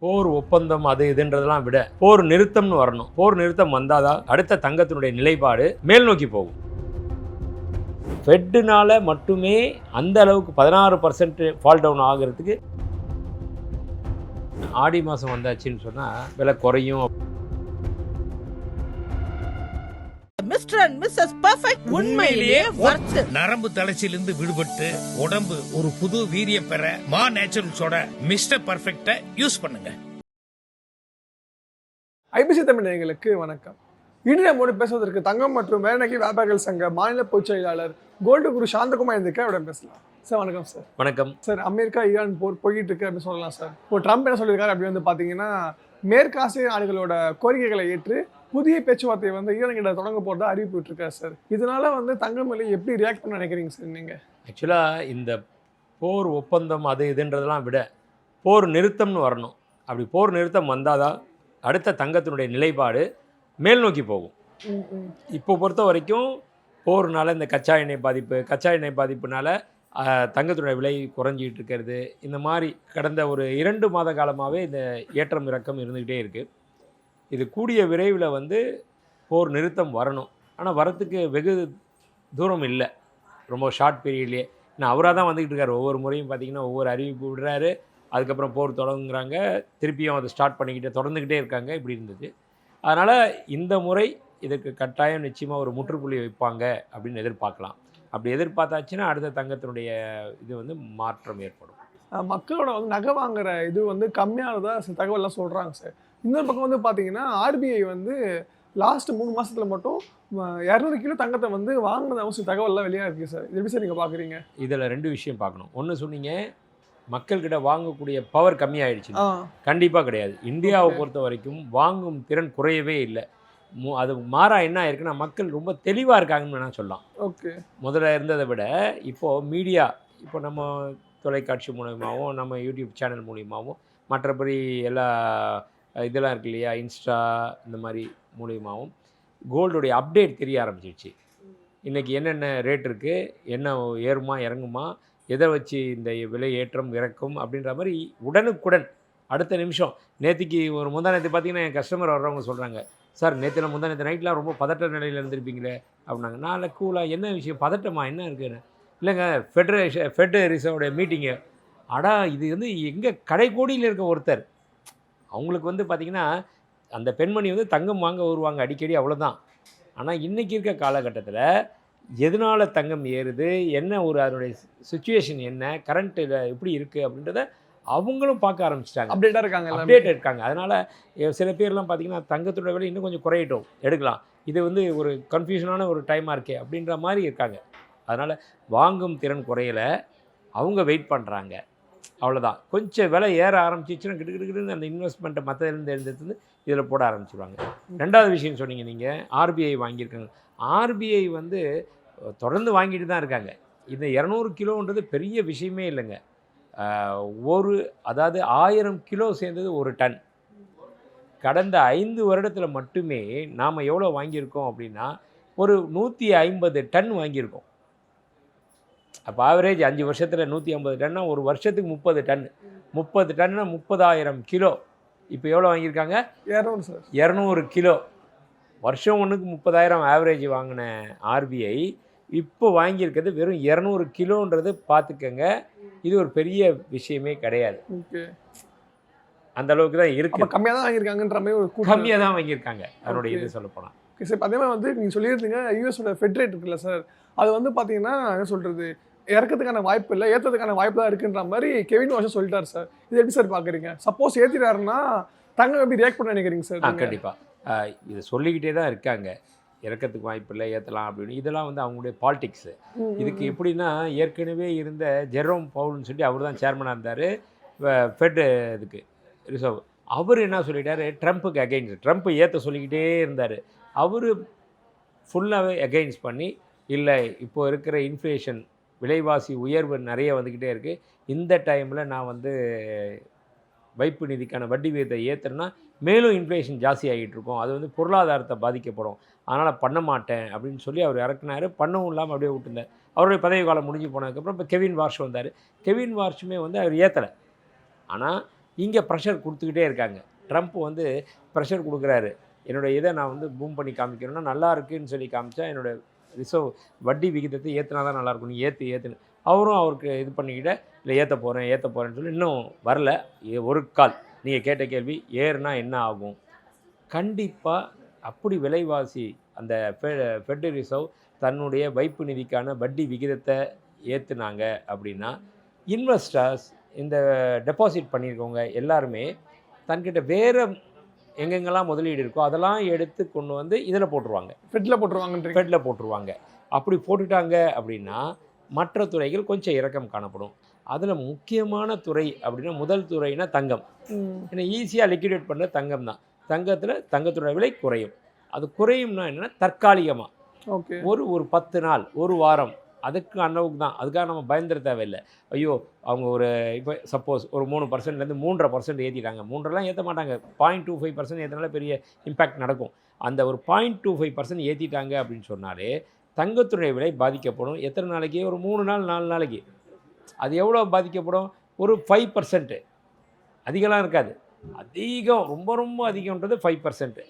போர் ஒப்பந்தம் அது இதுன்றதெல்லாம் விட போர் நிறுத்தம்னு வரணும். போர் நிறுத்தம் வந்தாதான் அடுத்த தங்கத்தினுடைய நிலைப்பாடு மேல் நோக்கி போகும். ஃபெட்டுனால மட்டுமே அந்த அளவுக்கு 16% ஃபால் டவுன் ஆகிறதுக்கு ஆடி மாதம் வந்தாச்சுன்னு சொன்னால் விலை குறையும். மிஸ்டர் அண்ட் மிஸ்ஸஸ் பர்ஃபெக்ட் உண்மையிலேயே வர்த். நரம்பு தளர்ச்சியிலிருந்து விடுபட்டு உடம்பு ஒரு புது வீரியம் பெற மா நேச்சுரல்ஸோட மிஸ்டர் பர்ஃபெக்ட்டை யூஸ் பண்ணுங்க. ஐபிசி தமிழ் நேயர்களுக்கு வணக்கம். இன்று நம்மோடு பேசுவதற்கு தங்கம் மற்றும் வேலைநகை வியாபாரிகள் சங்க மாநில பொதுச் செயலாளர் கோல்டு குரு சாந்தகுமார் இருக்க அவரிடம் பேசலாம். சார் வணக்கம் சார். வணக்கம் சார். அமெரிக்கா ஈரான் போர் போயிட்டு இருக்கு அப்படின்னு சொல்லலாம் சார். இப்போ ட்ரம்ப் என்ன சொல்லியிருக்காரு அப்படி வந்து பார்த்தீங்கன்னா, மேற்காசிய நாடுகளோட கோரிக்கைகளை ஏற்று புதிய பேச்சுவார்த்தையை வந்து ஈரான் கிட்ட தொடங்க போகிறதா அறிவிப்பு விட்டுருக்காரு சார். இதனால வந்து தங்கம் விலை எப்படி ரியாக்ட் பண்ண நினைக்கிறீங்க சார் நீங்கள்? ஆக்சுவலாக இந்த போர் ஒப்பந்தம் அது இதுன்றதெல்லாம் விட போர் நிறுத்தம்னு வரணும். அப்படி போர் நிறுத்தம் வந்தாதான் அடுத்த தங்கத்தினுடைய நிலைப்பாடு மேல் நோக்கி போகும். இப்போ பொறுத்த வரைக்கும் போர்னால இந்த கச்சா எண்ணெய் பாதிப்புனால தங்கத்தினுடைய விலை குறைஞ்சிக்கிட்டு இருக்கிறது, இந்த மாதிரி கடந்த ஒரு 2 மாத காலமாகவே இந்த ஏற்றம் இறக்கம் இருந்துக்கிட்டே இருக்குது. இது கூடிய விரைவில் வந்து போர் நிறுத்தம் வரணும். ஆனால் வரத்துக்கு வெகு தூரம் இல்லை, ரொம்ப ஷார்ட் பீரியட்லேயே. ஏன்னா அவராக தான் வந்துக்கிட்டு இருக்கார். ஒவ்வொரு முறையும் பார்த்திங்கன்னா ஒவ்வொரு அறிவிப்பு விடுறாரு, அதுக்கப்புறம் போர் தொடங்குறாங்க, திருப்பியும் அதை ஸ்டார்ட் பண்ணிக்கிட்டே தொடர்ந்துக்கிட்டே இருக்காங்க. இப்படி இருந்துச்சு. அதனால் இந்த முறை இதுக்கு கட்டாயம் நிச்சயமாக ஒரு முற்றுப்புள்ளி வைப்பாங்க அப்படின்னு எதிர்பார்க்கலாம். அப்படி எதிர்பார்த்தாச்சுன்னா அடுத்த தங்கத்தினுடைய இது வந்து மாற்றம் ஏற்படும். மக்களோட வந்து நகை வாங்குற இது வந்து கம்மியானதாக சில தகவல்லாம் சொல்கிறாங்க சார். இன்னொரு பக்கம் வந்து பார்த்தீங்கன்னா, ஆர்பிஐ வந்து லாஸ்ட் 3 மாதத்தில் மட்டும் 200 கிலோ தங்கத்தை வந்து வாங்கினது அவசியம் தகவல்லாம் வெளியாக இருக்குது சார். இது எப்படி சார் நீங்கள் பார்க்குறீங்க? இதில் 2 விஷயம் பார்க்கணும். ஒன்று சொன்னீங்க, மக்கள்கிட்ட வாங்கக்கூடிய பவர் கம்மியாயிடுச்சு. கண்டிப்பாக கிடையாது. இந்தியாவை பொறுத்த வரைக்கும் வாங்கும் திறன் குறையவே இல்லை. அது மாறா என்ன ஆயிருக்குன்னா, மக்கள் ரொம்ப தெளிவாக இருக்காங்கன்னு வேணால் சொல்லலாம். ஓகே. முதல்ல இருந்ததை விட இப்போது மீடியா, இப்போ நம்ம தொலைக்காட்சி மூலியமாகவும் நம்ம யூடியூப் சேனல் மூலியமாகவும் மற்றபடி எல்லா இதெல்லாம் இருக்கு இல்லையா, இன்ஸ்டா இந்த மாதிரி மூலியமாகவும் கோல்டுடைய அப்டேட் தெரிய ஆரம்பிச்சிடுச்சு. இன்றைக்கி என்னென்ன ரேட் இருக்குது, என்ன ஏறுமா இறங்குமா, எதை வச்சு இந்த விலை ஏற்றம் இறக்கும் அப்படின்ற மாதிரி உடனுக்குடன் அடுத்த நிமிஷம். நேற்றுக்கு ஒரு முந்தானத்தை பார்த்தீங்கன்னா என் கஸ்டமர் வர்றவங்க சொல்கிறாங்க, சார் நேற்று முந்தானத்து நைட்லாம் ரொம்ப பதட்ட நிலையில் இருந்திருப்பீங்களே அப்படின்னாங்க. நான் கூலாக என்ன விஷயம், பதட்டமா என்ன இருக்குன்னு? இல்லைங்க, ஃபெட் ரிசர்வோடைய மீட்டிங்கு. இது வந்து எங்கள் கடைக்கோடியில் இருக்க ஒருத்தர், அவங்களுக்கு வந்து பார்த்திங்கன்னா அந்த பெண்மணி வந்து தங்கம் வாங்க வருவாங்க அடிக்கடி, அவ்வளோதான். ஆனால் இன்றைக்கி இருக்க காலகட்டத்தில் எதனால் தங்கம் ஏறுது, என்ன ஒரு அதனுடைய சுச்சுவேஷன் என்ன, கரண்ட்டில் எப்படி இருக்குது அப்படின்றத அவங்களும் பார்க்க ஆரம்பிச்சிட்டாங்க. அப்டேட் இருக்காங்க. அதனால் சில பேர்லாம் பார்த்திங்கன்னா தங்கத்தோட விலை இன்னும் கொஞ்சம் குறையட்டும், எடுக்கலாம், இது வந்து ஒரு கன்ஃபியூஷனான ஒரு டைமாக இருக்கே அப்படின்ற மாதிரி இருக்காங்க. அதனால் வாங்கும் திறன் குறையலை, அவங்க வெயிட் பண்ணுறாங்க, அவ்வளோதான். கொஞ்சம் விலை ஏற ஆரம்பிச்சிச்சுன்னா கிட்டுக்கிட்டுன்னு அந்த இன்வெஸ்ட்மெண்ட்டை மற்றதுலேருந்து எழுந்து இதில் போட ஆரம்பிச்சிடுவாங்க. 2வது விஷயம் சொன்னீங்க நீங்கள், ஆர்பிஐ வாங்கியிருக்காங்க. ஆர்பிஐ வந்து தொடர்ந்து வாங்கிட்டு தான் இருக்காங்க. இந்த 200 கிலோன்றது பெரிய விஷயமே இல்லைங்க. அதாவது 1000 கிலோ சேர்ந்தது 1 டன். கடந்த 5 வருடத்தில் மட்டுமே நாம் எவ்வளோ வாங்கியிருக்கோம் அப்படின்னா ஒரு 150 டன் வாங்கியிருக்கோம். அப்போ ஆவரேஜ் 5 வருஷத்தில் 150 டன்னா, ஒரு வருஷத்துக்கு 30 டன். 30 டன்னா 30,000 கிலோ. இப்போ எவ்வளோ வாங்கியிருக்காங்க? 200 கிலோ. வருஷம் ஒன்றுக்கு 30,000 ஆவரேஜ் வாங்கின ஆர்பிஐ இப்போ வாங்கியிருக்கிறது வெறும் 200 கிலோன்றது பார்த்துக்கங்க. இது ஒரு பெரிய விஷயமே கிடையாது. அந்த அளவுக்கு தான் இருக்குது. கம்மியாக தான் வாங்கியிருக்காங்கன்ற மாதிரி ஒரு கம்மியாக தான் வாங்கியிருக்காங்க அதனுடைய இது சொல்லப்போனால். Okay sir. அதே மாதிரி வந்து நீங்கள் சொல்லியிருந்தீங்க யூஎஸோட ஃபெட் ரேட் இருக்குல்ல சார், அது வந்து பார்த்தீங்கன்னா என்ன சொல்கிறது, இறக்கிறதுக்கான வாய்ப்பு இல்லை, ஏற்றதுக்கான வாய்ப்பு தான் இருக்குன்ற மாதிரி கெவின் வாஷர் சொல்லிட்டார் சார். இது எப்படி சார் பார்க்குறீங்க? சப்போஸ் ஏற்றிட்டாருன்னா தங்கம் எப்படி ரியாக்ட் பண்ண நினைக்கிறீங்க சார்? கண்டிப்பாக இதை சொல்லிக்கிட்டே தான் இருக்காங்க, இறக்கிறதுக்கு வாய்ப்பு இல்லை, ஏற்றலாம் அப்படின்னு. இதெல்லாம் வந்து அவங்களுடைய பாலிடிக்ஸு. இதுக்கு எப்படின்னா, ஏற்கனவே இருந்த ஜெரோம் பவுல்னு சொல்லி அவர் தான் சேர்மனாக இருந்தார் ஃபெட் இதுக்கு ரிசர்வ். அவர் என்ன சொல்லிட்டார், ட்ரம்ப்புக்கு அகெயின்ஸ்ட், ட்ரம்ப் ஏற்ற சொல்லிக்கிட்டே இருந்தார். அவர் ஃபுல்லாகவே அகெயின்ஸ்ட் பண்ணி, இல்லை இப்போது இருக்கிற இன்ஃப்ளேஷன் விலைவாசி உயர்வு நிறைய வந்துக்கிட்டே இருக்குது, இந்த டைமில் நான் வந்து வைப்பு நிதிக்கான வட்டி விகிதத்தை ஏற்றுறேன்னா மேலும் இன்ஃப்ளேஷன் ஜாஸ்தி ஆகிட்டு இருக்கும், அது வந்து பொருளாதாரத்தை பாதிக்கப்படும், அதனால் பண்ண மாட்டேன் அப்படின்னு சொல்லி அவர் இறக்குனார். பண்ணவும் இல்லாமல் அப்படியே விட்டுருந்தார். அவருடைய பதவி காலம் முடிஞ்சு போனதுக்கப்புறம் இப்போ கெவின் வார்ஷ் வந்தார். கெவின் வார்ஷுமே வந்து அவர் ஏற்றலை. ஆனால் இங்கே ப்ரெஷர் கொடுத்துக்கிட்டே இருக்காங்க. ட்ரம்ப் வந்து ப்ரெஷர் கொடுக்குறாரு. என்னோட இதை நான் வந்து பூம் பண்ணி காமிக்கணும்னா நல்லா இருக்குன்னு சொல்லி காமிச்சா என்னோடய ரிசர்வ் வட்டி விகிதத்தை ஏற்றினா தான் நல்லாயிருக்கும், நீ ஏற்றுன்னு அவரும் அவருக்கு இது பண்ணிக்கிட்ட இல்லை ஏற்ற போகிறேன்னு சொல்லி இன்னும் வரல. ஒரு கால் நீங்கள் கேட்ட கேள்வி ஏறுனா என்ன ஆகும்? கண்டிப்பாக அப்படி விலைவாசி அந்த ஃபெட் ரிசர்வ் தன்னுடைய வைப்பு நிதிக்கான வட்டி விகிதத்தை ஏற்றுனாங்க அப்படின்னா இன்வெஸ்டர்ஸ் இந்த டெபாசிட் பண்ணியிருக்கவங்க எல்லாருமே தன்கிட்ட வேறு எங்கெங்கெல்லாம் முதலீடு இருக்கோ அதெல்லாம் எடுத்து கொண்டு வந்து இதில் போட்டுருவாங்க, ஃபெட்டில் போட்டுருவாங்க. அப்படி போட்டுட்டாங்க அப்படின்னா மற்ற துறைகள் கொஞ்சம் இறக்கம் காணப்படும். அதில் முக்கியமான துறை அப்படின்னா முதல் துறைனா தங்கம். ஏன்னா ஈஸியாக லிக்விடேட் பண்ணுற தங்கம் தான். தங்கத்தோட விலை குறையும். அது குறையும்னா என்னென்னா தற்காலிகமாக ஒரு 10 நாள் ஒரு வாரம் அதுக்கு அளவுக்கு தான். அதுக்காக நம்ம பயந்துட தேவையில்லை. ஐயோ அவங்க ஒரு இப்போ சப்போஸ் ஒரு 3%லேருந்து 3.5% ஏற்றிட்டாங்க. 3.5 ஏற்ற மாட்டாங்க, 0.25% ஏற்றினால பெரிய இம்பேக்ட் நடக்கும். அந்த ஒரு 0.25% ஏற்றிட்டாங்க அப்படின்னு சொன்னாலே தங்கத்துடைய விலை பாதிக்கப்படும். எத்தனை நாளைக்கு? ஒரு 3 நாள் 4 நாளைக்கு. அது எவ்வளோ பாதிக்கப்படும்? ஒரு 5%. அதிகலாம் இருக்காது. அதிகம் ரொம்ப ரொம்ப அதிகம்ன்றது 5%.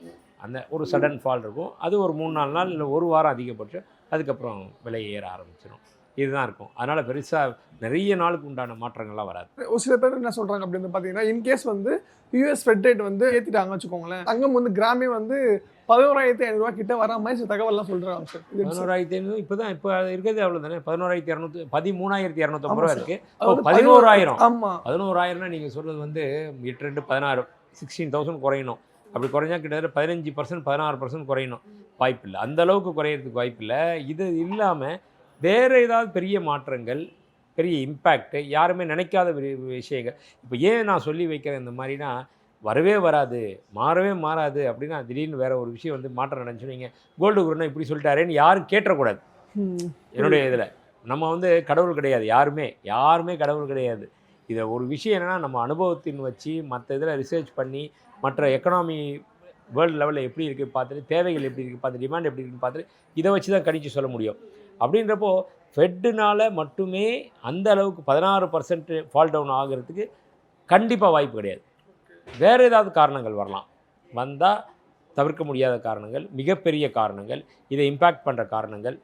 அந்த ஒரு சடன் ஃபால் இருக்கும். அது ஒரு 3-4 நாள் இல்லை ஒரு வாரம் அதிகபட்சம். அதுக்கப்புறம் விலை ஏற ஆரம்பிச்சிடும். இதுதான் இருக்கும். அதனால் பெருசாக நிறைய நாளுக்கு உண்டான மாற்றங்கள்லாம் வராது. ஒரு சில பேர் என்ன சொல்கிறாங்க அப்படின்னு பார்த்தீங்கன்னா, இன்கேஸ் வந்து யூஎஸ் ஃபெட் ரேட் வந்து ஏற்றிட்டாங்க வச்சுக்கோங்களேன், தங்கம் வந்து கிராமே வந்து 11,500 கிட்ட வர மாதிரி சில தகவல்லாம் சொல்கிறாங்க சார். 11,500 இப்போ இருக்கிறது அவ்வளோ தானே. 11,200 13,250 ரூபா இருக்குது. 11,000. ஆமாம், 11,000னா நீங்கள் சொல்கிறது வந்து 8 16 16,000 குறையணும். அப்படி குறைஞ்சா கிட்டத்தட்ட 15% 16% குறையணும். வாய்ப்பில்லை, அந்தளவுக்கு குறையிறதுக்கு வாய்ப்பில்லை. இது இல்லாமல் வேறு ஏதாவது பெரிய மாற்றங்கள், பெரிய இம்பேக்ட் யாருமே நினைக்காத விஷயங்கள் இப்போ ஏன் நான் சொல்லி வைக்கிறேன் இந்த மாதிரினா, வரவே வராது, மாறவே மாறாது அப்படின்னா திடீர்னு வேறு ஒரு விஷயம் வந்து மாற்றம் நடந்துச்சுன்னு நீங்கள் கோல்டு குருனா இப்படி சொல்லிட்டாரேன்னு யாரும் கேட்டக்கூடாது. என்னுடைய இதில் நம்ம வந்து கடவுள் கிடையாது, யாருமே கடவுள் கிடையாது. இதை ஒரு விஷயம் என்னென்னா நம்ம அனுபவத்தின் வச்சு மற்ற இதில் ரிசர்ச் பண்ணி மற்ற எக்கனாமி வேர்ல்டு லெவலில் எப்படி இருக்குது பார்த்துட்டு, தேவைகள் எப்படி இருக்குது பார்த்து, டிமாண்ட் எப்படி இருக்குன்னு பார்த்துட்டு இதை வச்சு தான் கணிச்சு சொல்ல முடியும். அப்படின்றப்போ ஃபெட்டுனால் மட்டுமே அந்த அளவுக்கு 16% ஃபால் டவுன் ஆகிறதுக்கு கண்டிப்பாக வாய்ப்பு கிடையாது. வேறு ஏதாவது காரணங்கள் வரலாம், வந்தால் தவிர்க்க முடியாத காரணங்கள், மிகப்பெரிய காரணங்கள், இதை இம்பேக்ட் பண்ணுற காரணங்கள்,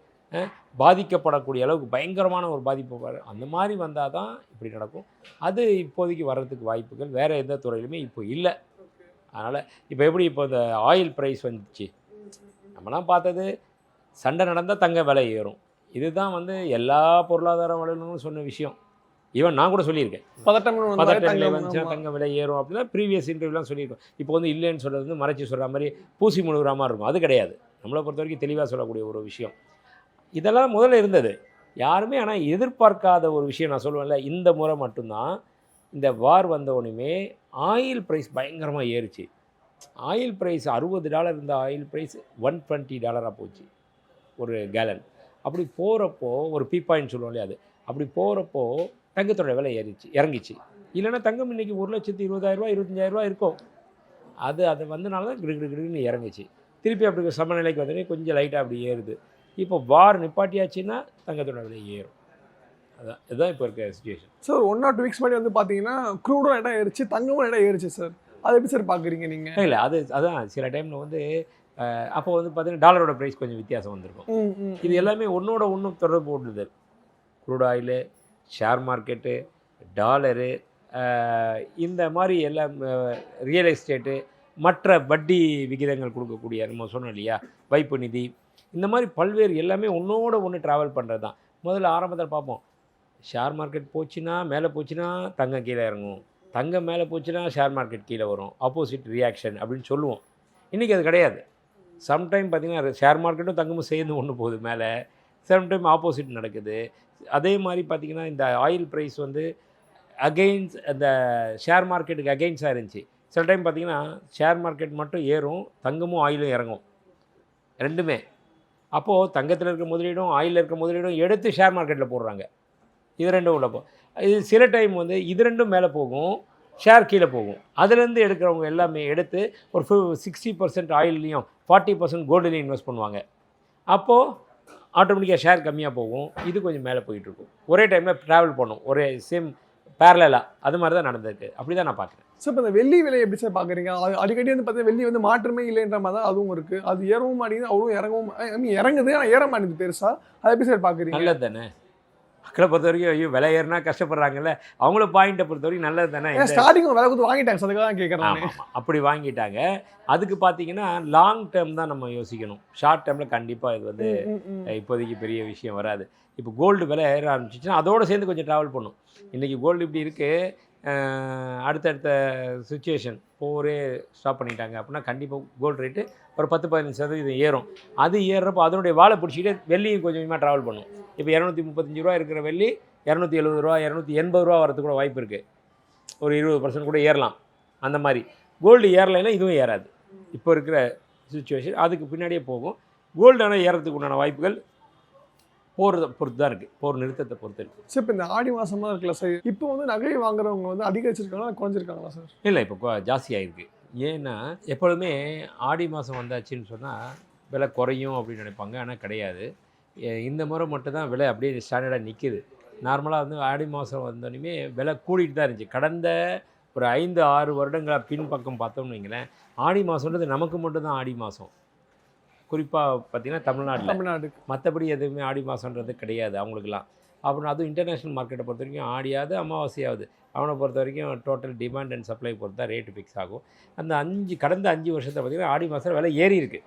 பாதிக்கப்படக்கூடிய அளவுக்கு பயங்கரமான ஒரு பாதிப்பு அந்த மாதிரி வந்தால் தான் இப்படி நடக்கும். அது இப்போதைக்கு வர்றதுக்கு வாய்ப்புகள் வேறு எந்த துறையிலுமே இப்போ இல்லை. அதனால் இப்போ எப்படி இப்போ இந்த ஆயில் ப்ரைஸ் வந்துச்சு, நம்மலாம் பார்த்தது சண்டை நடந்தால் தங்க விலை ஏறும். இதுதான் வந்து எல்லா பொருளாதார வல்லுநர்களும் சொன்ன விஷயம். ஈவன் நான் கூட சொல்லியிருக்கேன், பதட்டம் வந்துச்சுன்னா தங்க விலை ஏறும் அப்படின்னா ப்ரீவியஸ் இன்டர்வியூலாம் சொல்லியிருக்கோம். இப்போ வந்து இல்லைன்னு சொல்கிறது வந்து மறைச்சி சொல்கிற மாதிரி பூசி முழுகிற மாதிரி இருக்கும். அது கிடையாது, நம்மளை பொறுத்த வரைக்கும் தெளிவாக சொல்லக்கூடிய ஒரு விஷயம். இதெல்லாம் முதல்ல இருந்தது, யாருமே ஆனால் எதிர்பார்க்காத ஒரு விஷயம். நான் சொல்லுவேன்ல, இந்த முறை மட்டும்தான் இந்த வார் வந்தவொடனே ஆயில் ப்ரைஸ் பயங்கரமாக ஏறிச்சு. ஆயில் ப்ரைஸ் $60 இருந்த ஆயில் ப்ரைஸ் $120 போச்சு ஒரு கேலன். அப்படி போகிறப்போ ஒரு பீ பாயிண்ட் சொல்லுவோம் இல்லையா, அது அப்படி போகிறப்போ தங்கத்தோட விலை இறங்கிச்சு. இல்லைன்னா தங்கம் இன்றைக்கி 1,20,000 25,000 இருக்கும். அது வந்தனால தான் கிடுன்னு இறங்குச்சு. திருப்பி அப்படி சமநிலைக்கு வந்தோடனே கொஞ்சம் லைட்டாக அப்படி ஏறுது. இப்போ வார் நிப்பாட்டியாச்சுன்னா தங்கத்தோட விலை ஏறும். இதுதான் இப்போ இருக்க சிச்சுவேஷன். சார் 1 or 2 வீக்ஸ் முன்னாடி வந்து பார்த்தீங்கன்னா க்ரூடும் இடம் ஏறிச்சு, தங்கமும் இடம் ஏறிச்சு சார். அதை எப்படி சார் பார்க்குறீங்க நீங்கள்? இல்லை, அதான் சில டைமில் வந்து அப்போ வந்து பார்த்தீங்கன்னா டாலரோட ப்ரைஸ் கொஞ்சம் வித்தியாசம் வந்திருக்கும். இது எல்லாமே ஒன்றோட ஒன்று தொடர்பு போடுது. Crude oil, share market, dollar, இந்த மாதிரி எல்லாம் ரியல் எஸ்டேட்டு, மற்ற வட்டி விகிதங்கள் கொடுக்கக்கூடிய நம்ம சொன்னோம் இல்லையா வைப்பு நிதி, இந்த மாதிரி பல்வேறு எல்லாமே ஒன்றோட ஒன்று ட்ராவல் பண்ணுறது தான். முதல்ல ஆரம்பத்தில் பார்ப்போம், ஷேர் மார்க்கெட் போச்சுன்னா மேலே போச்சுன்னா தங்கம் கீழே இறங்கும், தங்கம் மேலே போச்சுன்னா ஷேர் மார்க்கெட் கீழே வரும், ஆப்போசிட் ரியாக்ஷன் அப்படின்னு சொல்லுவோம். இன்றைக்கி அது கிடையாது. சம்டைம் பார்த்திங்கன்னா ஷேர் மார்க்கெட்டும் தங்கமும் சேர்ந்து ஒன்று போகுது மேலே, சம்டைம் ஆப்போசிட் நடக்குது. அதே மாதிரி பார்த்திங்கன்னா இந்த ஆயில் ப்ரைஸ் வந்து அகெயின்ஸ்ட் அந்த ஷேர் மார்க்கெட்டுக்கு அகெயின்ஸ்டாக இருந்துச்சு. சில டைம் பார்த்திங்கன்னா ஷேர் மார்க்கெட் மட்டும் ஏறும், தங்கமும் ஆயிலும் இறங்கும், ரெண்டுமே. அப்போது தங்கத்தில் இருக்க முதலீடும் ஆயிலில் இருக்க முதலீடும் எடுத்து ஷேர் மார்க்கெட்டில் போடுறாங்க. இது ரெண்டும் உள்ளப்போ இது சில டைம் வந்து இது ரெண்டும் மேலே போகும், ஷேர் கீழே போகும். அதுலேருந்து எடுக்கிறவங்க எல்லாமே எடுத்து ஒரு 60% ஆயில்லையும் 40% கோல்டுலையும் இன்வெஸ்ட் பண்ணுவாங்க. அப்போது ஆட்டோமேட்டிக்காக ஷேர் கம்மியாக போகும், இது கொஞ்சம் மேலே போயிட்டுருக்கும். ஒரே டைமில் ட்ராவல் பண்ணும், ஒரே சேம் பேரலாக. அது மாதிரி தான் நடந்திருக்கு. அப்படி தான் நான் பார்க்குறேன். சார் இப்போ இந்த வெள்ளி விலை எப்படி சார் பார்க்குறீங்க? அது அடிக்கடி வந்து பார்த்தீங்கன்னா வெள்ளி வந்து மாற்றமே இல்லைன்ற மாதிரி தான் அதுவும் இருக்குது. அது ஏறவும் மாட்டேங்குது, அவ்வளோ இறங்கவும் இறங்குது, ஆனால் ஏற மாட்டேங்குது பெருசாக. அதை எப்படி சார் பார்க்குறீங்க? நல்லது தானே. மக்களை பொறுத்த வரைக்கும் ஐயோ விலை ஏறினா கஷ்டப்படுறாங்கல்ல, அவங்கள பாயிண்ட்டை பொறுத்த வரைக்கும் நல்லது தானே. ஸ்டார்டிங் விலை கொடுத்து வாங்கிட்டாங்க, அதுக்காக தான் கேட்குறேன். ஆமாம், அப்படி வாங்கிட்டாங்க. அதுக்கு பார்த்தீங்கன்னா லாங் டேர்ம் தான் நம்ம யோசிக்கணும். ஷார்ட் டேர்மில் கண்டிப்பாக இது வந்து இப்போதைக்கு பெரிய விஷயம் வராது. இப்போ கோல்டு விலை ஏற ஆரம்பிச்சிச்சுன்னா அதோடு சேர்ந்து கொஞ்சம் ட்ராவல் பண்ணும். இன்றைக்கி கோல்டு இப்படி இருக்குது, அடுத்தடுத்த சுச்சுவேஷன் போரே ஸ்டாப் பண்ணிட்டாங்க அப்படின்னா கண்டிப்பாக கோல்டு ரேட்டு ஒரு 10-15% ஏறும். அது ஏறுறப்போ அதனுடைய வாழை பிடிச்சிக்கிட்டே வெள்ளியும் கொஞ்சம் கொஞ்சமாக ட்ராவல் பண்ணும். இப்போ 235 ரூபா இருக்கிற வெள்ளி 270 ரூபா 280 ரூபா வரதுக்கு கூட வாய்ப்பு இருக்குது. ஒரு 20% கூட ஏறலாம். அந்த மாதிரி கோல்டு ஏறலைன்னா இதுவும் ஏறாது. இப்போ இருக்கிற சுச்சுவேஷன் அதுக்கு பின்னாடியே போகும். கோல்டு ஆனால் ஏறதுக்கு உண்டான வாய்ப்புகள் போகிறத பொறுத்து தான் இருக்குது, போர் நிறுத்தத்தை பொறுத்து இருக்குது. சார் இப்போ இந்த ஆடி மாதமாக இருக்குல்ல சார், இப்போ வந்து நகை வாங்குறவங்க வந்து அதிகரிச்சிருக்காங்களா குறைஞ்சிருக்காங்களா சார்? இல்லை, இப்போ ஜாஸ்தி ஆகிருக்கு. ஏன்னா எப்பொழுதுமே ஆடி மாதம் வந்தாச்சுன்னு சொன்னால் விலை குறையும் அப்படின்னு நினைப்பாங்க, ஆனால் கிடையாது. இந்த முறை மட்டும்தான் விலை அப்படியே ஸ்டாண்டர்டாக நிற்கிது. நார்மலாக வந்து ஆடி மாதம் வந்தோடனே விலை கூடிட்டு தான் இருந்துச்சு. கடந்த ஒரு 5-6 வருடங்களாக பின்பக்கம் பார்த்தோம்னு வைங்களேன், ஆடி மாதம்ன்றது நமக்கு மட்டும்தான் ஆடி மாதம். குறிப்பாக பார்த்திங்கன்னா தமிழ்நாடு, மற்றபடி எதுவுமே ஆடி மாதன்றது கிடையாது அவங்களுக்குலாம். அப்புறம் அதுவும் இன்டர்நேஷ்னல் மார்க்கெட்டை பொறுத்த வரைக்கும் ஆடியாவது அமாவாசையாவது அவனை பொறுத்த வரைக்கும் டோட்டல் டிமாண்ட் அண்ட் சப்ளை பொறுத்து தான் ரேட்டு ஃபிக்ஸ் ஆகும். அந்த கடந்த 5 வருஷத்தை பார்த்திங்கன்னா ஆடி மாதம் விலை ஏறி இருக்குது.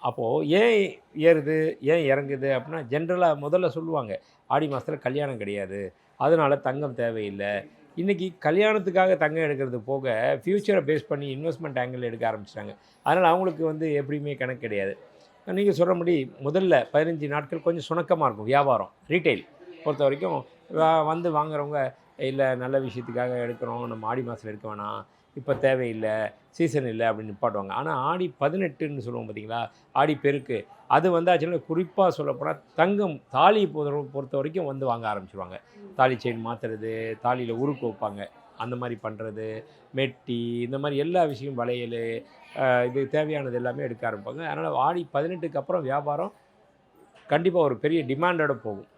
அப்போது ஏன் ஏறுது, ஏன் இறங்குது அப்படின்னா ஜென்ரலாக முதல்ல சொல்லுவாங்க ஆடி மாதத்தில் கல்யாணம் கிடையாது, அதனால் தங்கம் தேவையில்லை. இன்றைக்கி கல்யாணத்துக்காக தங்கம் எடுக்கிறது போக ஃப்யூச்சரை பேஸ் பண்ணி இன்வெஸ்ட்மெண்ட் ஆங்கிள் எடுக்க ஆரம்பிச்சிட்டாங்க. அதனால் அவங்களுக்கு வந்து எப்படியுமே கணக்கு கிடையாது. நீங்கள் சொல்கிற முடி முதல்ல 15 நாட்கள் கொஞ்சம் சுணக்கமாக இருக்கும் வியாபாரம். ரீட்டைல் பொறுத்த வரைக்கும் வந்து வாங்குறவங்க இல்லை நல்ல விஷயத்துக்காக எடுக்கிறோம், நம்ம ஆடி மாதத்தில் எடுக்க வேணாம், இப்போ தேவையில்லை, சீசன் இல்லை அப்படின்னு நிப்பாட்டுவாங்க. ஆனால் ஆடி 18ன்னு சொல்லுவோம் பார்த்தீங்களா, ஆடி பெருக்கு, அது வந்தாச்சுன்னா குறிப்பாக சொல்லப்போனால் தங்கம் தாலியை பொறுத்த வரைக்கும் வந்து வாங்க ஆரம்பிச்சிருவாங்க. தாலி செயின் மாற்றுறது, தாலியில் உருக்கு வைப்பாங்க, அந்த மாதிரி பண்ணுறது, மெட்டி, இந்த மாதிரி எல்லா விஷயம், வளையல், இது தேவையானது எல்லாமே எடுக்க ஆரம்பிப்பாங்க. அதனால் ஆடி 18க்கு அப்புறம் வியாபாரம் கண்டிப்பாக ஒரு பெரிய டிமாண்டோட போகும்.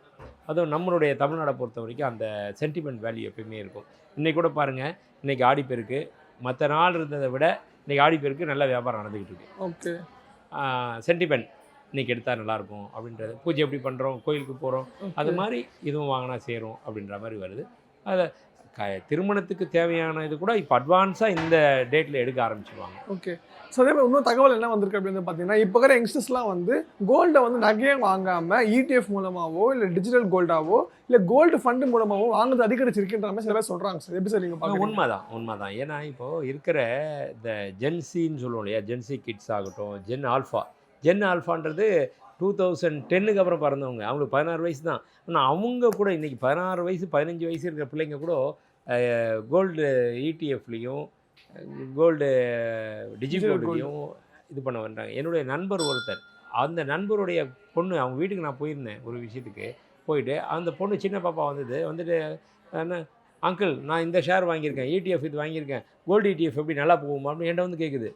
அதுவும் நம்மளுடைய தமிழ்நாடை பொறுத்த வரைக்கும் அந்த சென்டிமெண்ட் வேல்யூ எப்பயுமே இருக்கும். இன்றைக்கி கூட பாருங்கள், இன்றைக்கி ஆடிப்பெருக்கு மற்ற நாள் இருந்ததை விட இன்றைக்கி ஆடிப்பெருக்கு நல்ல வியாபாரம் நடந்துக்கிட்டு இருக்கு. ஓகே, சென்டிமெண்ட் இன்றைக்கி எடுத்தால் நல்லாயிருக்கும் அப்படின்றது. பூஜை எப்படி பண்ணுறோம், கோயிலுக்கு போகிறோம், அது மாதிரி இதுவும் வாங்கினா சேரும் அப்படின்ற மாதிரி வருது. அதை திருமணத்துக்கு தேவையான இது கூட இப்போ அட்வான்ஸாக இந்த டேட்டில் எடுக்க ஆரம்பிச்சிடுவாங்க. ஓகே. ஸோ அதே மாதிரி இன்னும் தகவல் என்ன வந்திருக்கு அப்படின்னு பார்த்தீங்கன்னா, இப்போ இருக்கிற யங்ஸ்டர்ஸ்லாம் வந்து கோல்டை வந்து நகையை வாங்காமல் இடிஎஃப் மூலமாகவோ இல்லை டிஜிட்டல் கோல்டாவோ இல்லை கோல்டு ஃபண்டு மூலமாகவோ வாங்குறது அதிகரிச்சிருக்குன்ற மாதிரி சில பேர் சொல்கிறாங்க சார். எப்படி சார் நீங்கள் பார்க்குறீங்க? உண்மைதான். ஏன்னா இப்போது இருக்கிற இந்த ஜென்சின்னு சொல்லுவோம் இல்லையா, ஜென்சி கிட்ஸ் ஆகட்டும், ஜென் ஆல்ஃபான்றது 2010க்கு அப்புறம் பிறந்தவங்க, அவங்களுக்கு 16 வயசு தான். ஆனால் அவங்க கூட இன்றைக்கி 16 வயசு 15 வயசு இருக்கிற பிள்ளைங்க கூட கோல்டு இடிஎஃப்லேயும் கோல்டு டிஜிகோல்டுலேயும் இது பண்ண வந்தாங்க. என்னுடைய நண்பர் ஒருத்தர், அந்த நண்பருடைய பொண்ணு, அவங்க வீட்டுக்கு நான் போயிருந்தேன் ஒரு விஷயத்துக்கு. போயிட்டு அந்த பொண்ணு சின்ன பாப்பா வந்துட்டு என்ன அங்கிள் நான் இந்த ஷேர் வாங்கியிருக்கேன், இடிஎஃப் இது வாங்கியிருக்கேன், கோல்டு இடிஎஃப் எப்படி நல்லா போகுமா அப்படின்னு என்கிட்ட வந்து கேட்குது.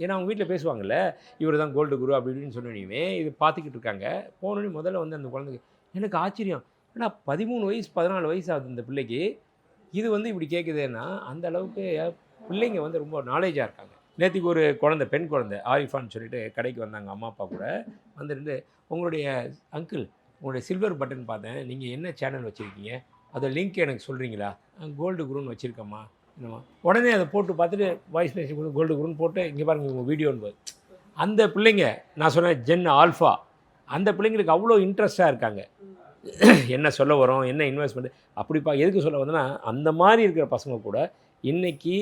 ஏன்னா அவங்க வீட்டில் பேசுவாங்கள்ல, இவர் தான் கோல்டு குரு அப்படி இப்படின்னு சொன்னோன்னே இது பார்த்துக்கிட்டு இருக்காங்க. போனோடனே முதல்ல வந்து அந்த குழந்தைக்கு எனக்கு ஆச்சரியம், ஏன்னா 13 வயசு 14 வயசு ஆகுது இந்த பிள்ளைக்கு, இது வந்து இப்படி கேட்குதுன்னா அந்த அளவுக்கு பிள்ளைங்க வந்து ரொம்ப நாலேஜாக இருக்காங்க. நேற்றுக்கு ஒரு குழந்தை, பெண் குழந்தை ஆரிஃபான்னு சொல்லிட்டு கடைக்கு வந்தாங்க அம்மா அப்பா கூட. வந்துட்டு உங்களுடைய அங்கிள் உங்களுடைய சில்வர் பட்டன் பார்த்தேன், நீங்கள் என்ன சேனல் வச்சுருக்கீங்க, அதை லிங்க் எனக்கு சொல்கிறீங்களா? கோல்டு குருன்னு வச்சுருக்கம்மா என்னம்மா. உடனே அதை போட்டு பார்த்துட்டு வாய்ஸ் மெசேஜ் கொடுத்து கோல்டு குருன்னு போட்டு இங்கே பாருங்கள் உங்கள் வீடியோன்னு போது அந்த பிள்ளைங்க, நான் சொன்னேன் ஜென் ஆல்ஃபா, அந்த பிள்ளைங்களுக்கு அவ்வளோ இன்ட்ரெஸ்டாக இருக்காங்க. என்ன சொல்ல வரோம், என்ன இன்வெஸ்ட்மெண்ட் அப்படிப்பா எதுக்கு சொல்ல வந்தோன்னா, அந்த மாதிரி இருக்கிற பசங்க கூட இன்றைக்கி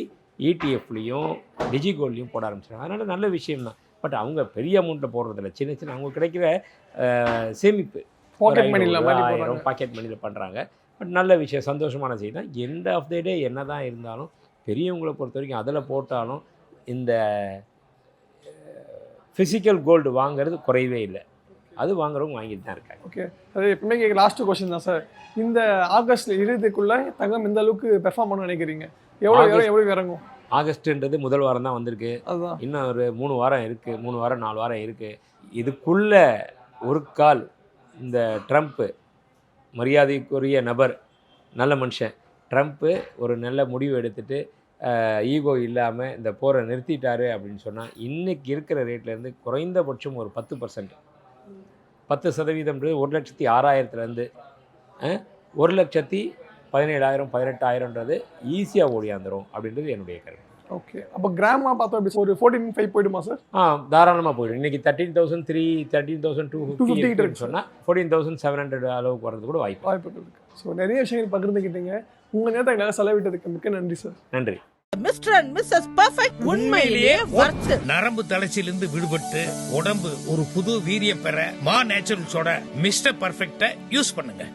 இடிஎஃப்லேயும் டிஜிகோல்ட்லேயும் போட ஆரம்பிச்சிடுறாங்க. அதனால் நல்ல விஷயம்தான். பட் அவங்க பெரிய அமௌண்ட்டில் போடுறதில்ல, சின்ன சின்ன அவங்க கிடைக்கிற சேமிப்பு பாக்கெட் மணியில் பண்ணுறாங்க. பட் நல்ல விஷயம், சந்தோஷமான செய்தி தான். எண்ட் ஆஃப் த டே என்ன தான் இருந்தாலும் பெரியவங்களை பொறுத்த வரைக்கும் அதில் போட்டாலும் இந்த ஃபிசிக்கல் கோல்டு வாங்கிறது குறையவே இல்லை, அது வாங்குறவங்க வாங்கிட்டு தான் இருக்காங்க. ஓகே, அது எப்பவுமே கேட்க லாஸ்ட் கொஸ்டின் தான் சார். இந்த ஆகஸ்ட் இறுதிக்குள்ளே தங்கம் இந்த அளவுக்கு பெர்ஃபார்ம் பண்ண நினைக்கிறீங்க? எவ்வளோ இறங்கும்? ஆகஸ்ட்டுன்றது முதல் வாரம் தான் வந்திருக்கு, இன்னும் ஒரு 3 வாரம் இருக்குது, 3 வாரம் 4 வாரம் இருக்குது. இதுக்குள்ளே ஒரு கால் இந்த ட்ரம்ப்பு, மரியாதைக்குரிய நபர், நல்ல மனுஷன் ட்ரம்ப்பு ஒரு நல்ல முடிவு எடுத்துகிட்டு ஈகோ இல்லாமல் இந்த போரை நிறுத்திட்டாரு அப்படின்னு சொன்னால் இன்றைக்கி இருக்கிற ரேட்லேருந்து குறைந்தபட்சம் ஒரு 10%, 10%, 1,06,000லேருந்து 1,17,000 18,000ன்றது ஈஸியாக ஓடியாந்துடும் அப்படின்றது என்னுடைய கருத்து. ஓகே, அப்போ கிராமா பார்த்தோம் அப்படி ஒரு 14,500 போயிடுமா சார்? தாராளமாக போயிடும். இன்றைக்கி 13,300 13,250 இருக்கு சொன்னால் 14,700 அளவுக்கு வரது கூட வாய்ப்புகள் இருக்கு. ஸோ நிறைய விஷயங்கள் பகிர்ந்துக்கிட்டீங்க. உங்கள் நேரத்தை எங்களால் செலவிட்டதுக்கு மிக்க நன்றி சார். நன்றி. மிஸ்டர் அண்ட் மிஸ்ஸஸ் பர்ஃபெக்ட் உண்மையிலேயே ஒர்த். நரம்பு தளர்ச்சியிலிருந்து விடுபட்டு உடம்பு ஒரு புது வீரியம் பெற மா நேச்சுரல்ஸோட மிஸ்டர் பர்ஃபெக்ட யூஸ் பண்ணுங்க.